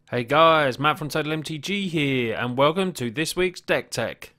Hey guys, Matt from TOTALmtg here, and welcome to this week's Deck Tech.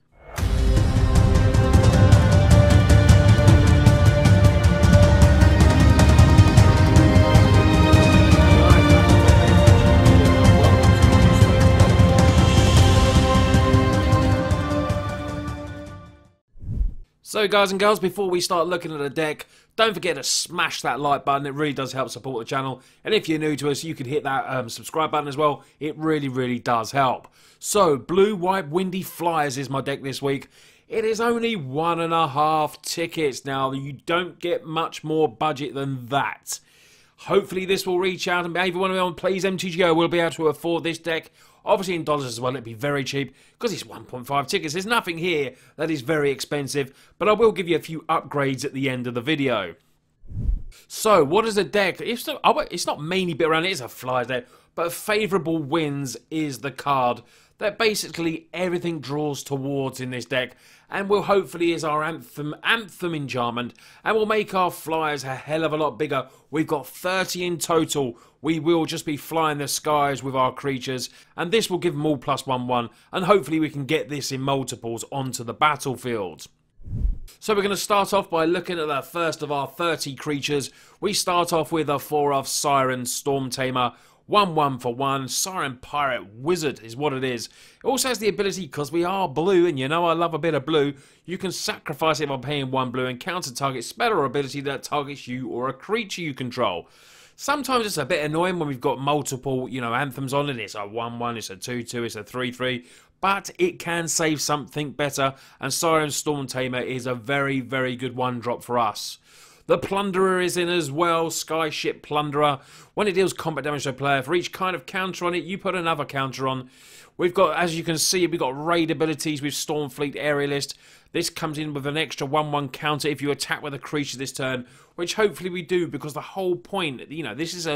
So guys and girls, before we start looking at the deck, don't forget to smash that like button. It really does help support the channel. And if you're new to us, you can hit that subscribe button as well. It really does help. So, Blue, White, Windy Flyers is my deck this week. It is only 1.5 tickets. Now, you don't get much more budget than that. Hopefully this will reach out and everyone who plays MTGO will be able to afford this deck. Obviously in dollars as well, it'd be very cheap because it's 1.5 tickets. There's nothing here that is very expensive, but I will give you a few upgrades at the end of the video. So, what is the deck? It's not mainly built around it, it's a Flyers deck, but Favourable Winds is the card that basically everything draws towards in this deck, and will hopefully is our anthem enchantment, and will make our Flyers a hell of a lot bigger. We've got 30 in total. We will just be flying the skies with our creatures, and this will give them all +1/1, and hopefully we can get this in multiples onto the battlefield. So we're going to start off by looking at the first of our 30 creatures. We start off with a 4/of Siren Stormtamer. 1/1 for 1, Siren Pirate Wizard is what it is. It also has the ability, because we are blue, and you know I love a bit of blue, you can sacrifice it by paying 1 blue and counter target spell or ability that targets you or a creature you control. Sometimes it's a bit annoying when we've got multiple, anthems on it. It's a 1/1, it's a 2/2, it's a 3/3. But it can save something better, and Siren Stormtamer is a very good 1-drop for us. The Plunderer is in as well, Skyship Plunderer. When it deals combat damage to a player, for each kind of counter on it, you put another counter on. We've got, as you can see, we've got raid abilities with Stormfleet Aerialist. This comes in with an extra 1/1 counter if you attack with a creature this turn, which hopefully we do, because the whole point, this is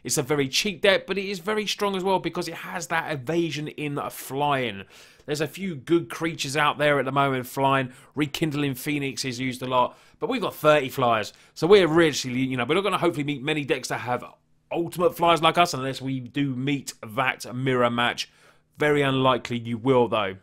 it's a very cheap deck, but it is very strong as well because it has that evasion in flying. There's a few good creatures out there at the moment flying. Rekindling Phoenix is used a lot, but we've got 30 flyers, so we're really, we're not going to hopefully meet many decks that have ultimate flyers like us unless we do meet that mirror match. Very unlikely you will though.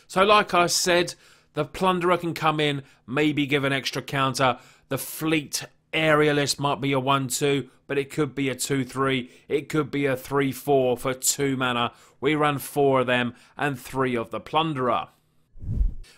So like I said, the Plunderer can come in, maybe give an extra counter. The Fleet Aerialist might be a 1/2, but it could be a 2/3. It could be a 3/4 for 2 mana. We run 4 of them and 3 of the Plunderer.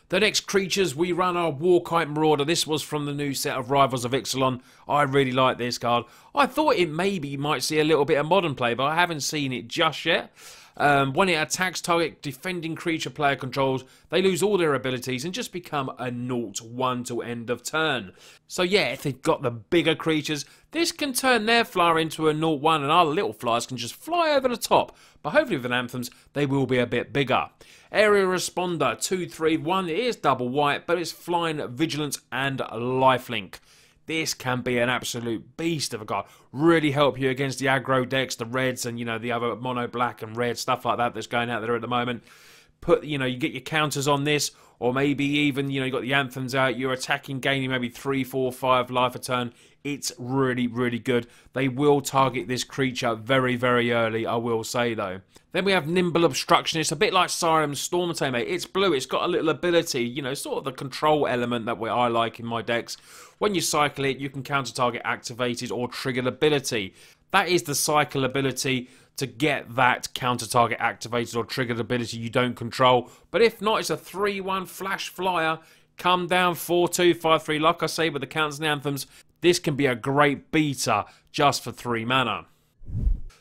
The next creatures, we run our Warkite Marauder. This was from the new set of Rivals of Ixalan. I really like this card. I thought it maybe might see a little bit of modern play, but I haven't seen it just yet. When it attacks target defending creature player controls, they lose all their abilities and just become a 0/1 till end of turn. So yeah, if they've got the bigger creatures, this can turn their flyer into a 0/1 and our little flyers can just fly over the top. But hopefully with an anthems, they will be a bit bigger. Area Responder 2/3/1. It is double white, but it's flying, vigilance and lifelink. This can be an absolute beast of a card. Really help you against the aggro decks, the reds and, the other mono black and red stuff like that that's going out there at the moment. You get your counters on this, or maybe even, you got the anthems out, you're attacking, gaining maybe 3, 4, 5 life a turn. It's really good. They will target this creature very early, I will say though. Then we have Nimble Obstructionist, a bit like Siren Stormtamer. It's blue, it's got a little ability, sort of the control element that I like in my decks. When you cycle it, you can counter target activated or triggered ability. That is the cycle ability to get that counter target activated or triggered ability you don't control. But if not, it's a 3/1 flash flyer. Come down 4/2, 5/3. Like I say with the counters and anthems, this can be a great beater just for 3 mana.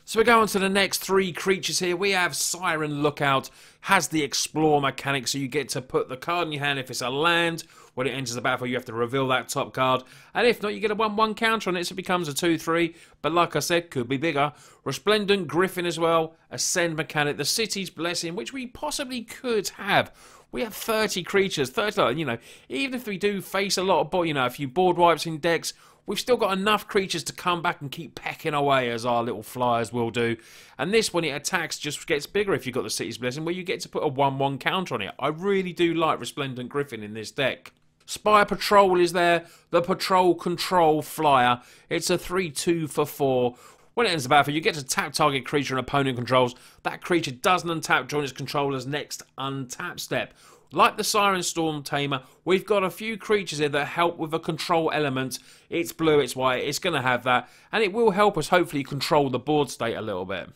So we go on to the next 3 creatures here. We have Siren Lookout. Has the explore mechanic, so you get to put the card in your hand if it's a land. When it enters the battlefield, you have to reveal that top card. And if not, you get a 1/1 counter on it, so it becomes a 2/3. But like I said, could be bigger. Resplendent Griffin as well. Ascend mechanic. The City's Blessing, which we possibly could have. We have 30 creatures. 30, even if we do face a lot of, a few board wipes in decks, we've still got enough creatures to come back and keep pecking away as our little flyers will do. And this, when it attacks, just gets bigger if you've got the City's Blessing, where you get to put a 1/1 counter on it. I really do like Resplendent Griffin in this deck. Spire Patrol is there, the Patrol Control Flyer. It's a 3/2 for 4. When it ends the battlefield, you get to tap target creature an opponent controls. That creature doesn't untap during its controller's next untap step. Like the Siren Storm Tamer, we've got a few creatures here that help with a control element. It's blue, it's white, it's going to have that, and it will help us hopefully control the board state a little bit.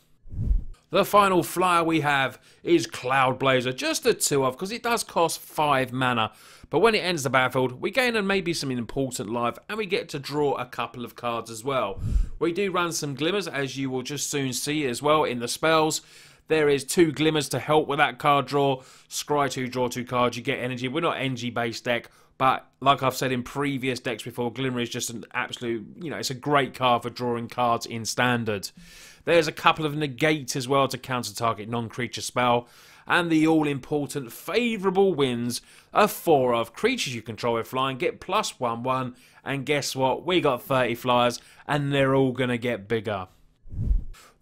The final flyer we have is Cloudblazer, just a 2-of, because it does cost 5 mana. But when it ends the battlefield, we gain maybe some important life, and we get to draw a couple of cards as well. We do run some glimmers, as you will just soon see as well in the spells. There is 2 glimmers to help with that card draw. Scry 2, draw 2 cards, you get energy. We're not NG based deck, but like I've said in previous decks before, Glimmer is just an absolute, it's a great card for drawing cards in Standard. There's a couple of negate as well to counter target non-creature spell. And the all-important favourable wins of 4-of. Creatures you control with flying get +1/1. And guess what? We got 30 flyers and they're all going to get bigger.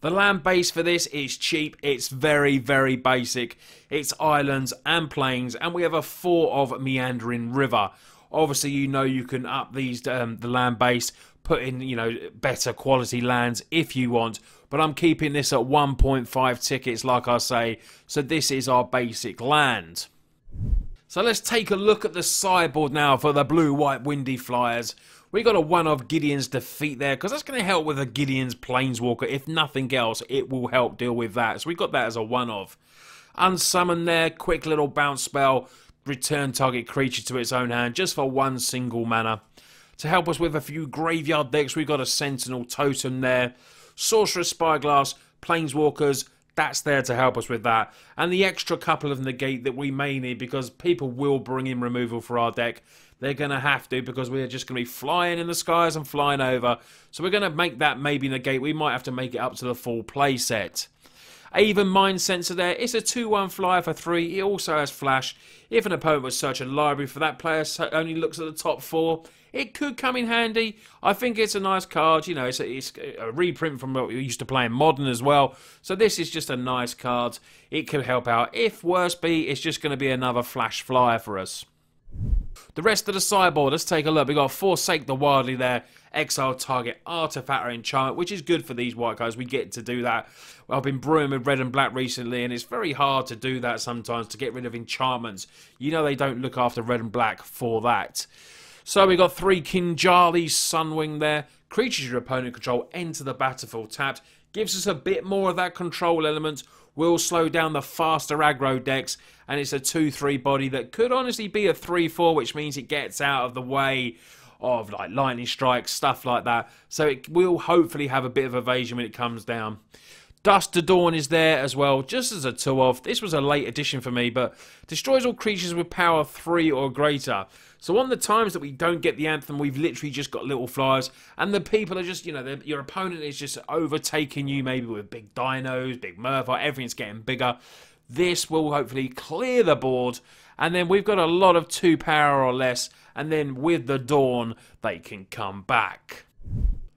The land base for this is cheap. It's very, very basic. It's islands and plains, and we have a 4-of meandering river. Obviously, you can up these the land base, put in better quality lands if you want. But I'm keeping this at 1.5 tickets, like I say. So this is our basic land. So let's take a look at the sideboard now for the blue-white windy flyers. We got a 1-of Gideon's Defeat there, because that's going to help with a Gideon's Planeswalker. If nothing else, it will help deal with that. So we got that as a 1-of. Unsummon there, quick little bounce spell. Return target creature to its own hand, just for 1 single mana. To help us with a few graveyard decks, we got a Sentinel Totem there. Sorcerer's Spyglass, Planeswalkers, that's there to help us with that. And the extra couple of negate that we may need, because people will bring in removal for our deck. They're going to have to, because we're just going to be flying in the skies and flying over. So we're going to make that maybe negate. We might have to make it up to the full play set. Even Mind Sensor there. It's a 2-1 flyer for 3. It also has flash. If an opponent was searching a library for that player only looks at the top 4, it could come in handy. I think it's a nice card. It's a reprint from what we used to play in Modern as well. So this is just a nice card. It could help out. If worse be, it's just going to be another flash flyer for us. The rest of the sideboard, let's take a look. We've got Forsake the Wildly there. Exile target artifact or enchantment, which is good for these white guys. We get to do that. Well, I've been brewing with red and black recently, and it's very hard to do that sometimes, to get rid of enchantments. They don't look after red and black for that. So we got 3 Kinjali Sunwing there. Creatures your opponent control enter the battlefield tapped. Gives us a bit more of that control element. Will slow down the faster aggro decks. And it's a 2-3 body that could honestly be a 3-4, which means it gets out of the way of like lightning strikes, stuff like that. So it will hopefully have a bit of evasion when it comes down. Dust to Dawn is there as well, just as a 2-of. This was a late addition for me, but destroys all creatures with power 3 or greater. So on the times that we don't get the Anthem, we've literally just got little flyers, and the people are just, your opponent is just overtaking you maybe with big dinos, big Murphy, everything's getting bigger. This will hopefully clear the board, and then we've got a lot of 2 power or less, and then with the Dawn, they can come back.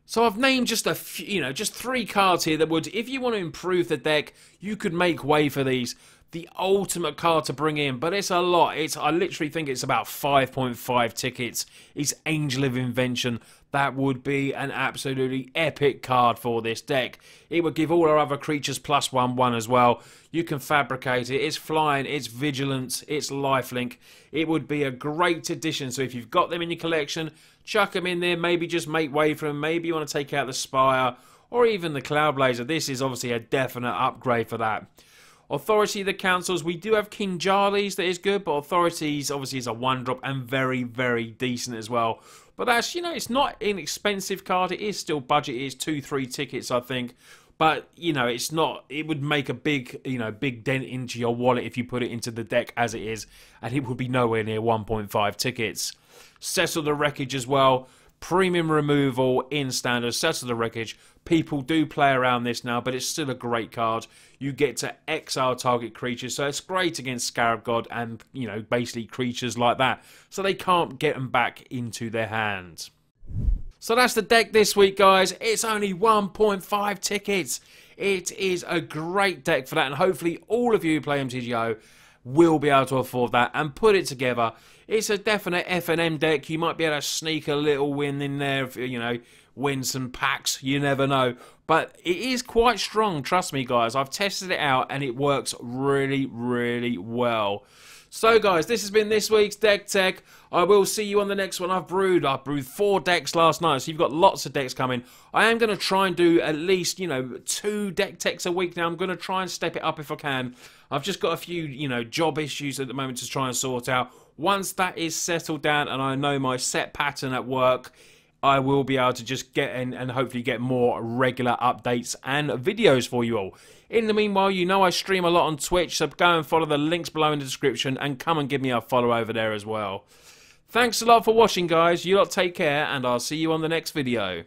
So I've named just a few, just 3 cards here that would, if you want to improve the deck, you could make way for these. The ultimate card to bring in, but it's a lot. I literally think it's about 5.5 tickets. It's Angel of Invention. That would be an absolutely epic card for this deck. It would give all our other creatures +1/1 as well. You can fabricate it. It's flying, it's vigilance, it's lifelink. It would be a great addition. So if you've got them in your collection, chuck them in there. Maybe just make way for them. Maybe you want to take out the Spire or even the Cloudblazer. This is obviously a definite upgrade for that. Authority of the Councils, we do have Kinjali's that is good, but Authorities obviously is a 1-drop and very, very decent as well. But that's, it's not an inexpensive card. It is still budget. It is 2-3 tickets, I think. But, it's not, it would make a big, big dent into your wallet if you put it into the deck as it is. And it would be nowhere near 1.5 tickets. Settle the Wreckage as well. Premium removal in Standard. Settle the Wreckage. People do play around this now, but it's still a great card. You get to exile target creatures, so it's great against Scarab God and, basically creatures like that. So they can't get them back into their hands. So that's the deck this week, guys. It's only 1.5 tickets. It is a great deck for that, and hopefully all of you who play MTGO will be able to afford that and put it together. It's a definite F&M deck. You might be able to sneak a little win in there, if, win some packs. You never know. But it is quite strong, trust me guys. I've tested it out and it works really, really well. So guys, this has been this week's Deck Tech. I will see you on the next one. I brewed 4 decks last night, so you've got lots of decks coming. I am going to try and do at least, 2 Deck Techs a week now. I'm going to try and step it up if I can. I've just got a few, job issues at the moment to try and sort out. Once that is settled down and I know my set pattern at work, I will be able to just get in and hopefully get more regular updates and videos for you all. In the meanwhile, I stream a lot on Twitch, so go and follow the links below in the description and come and give me a follow over there as well. Thanks a lot for watching, guys. You lot take care, and I'll see you on the next video.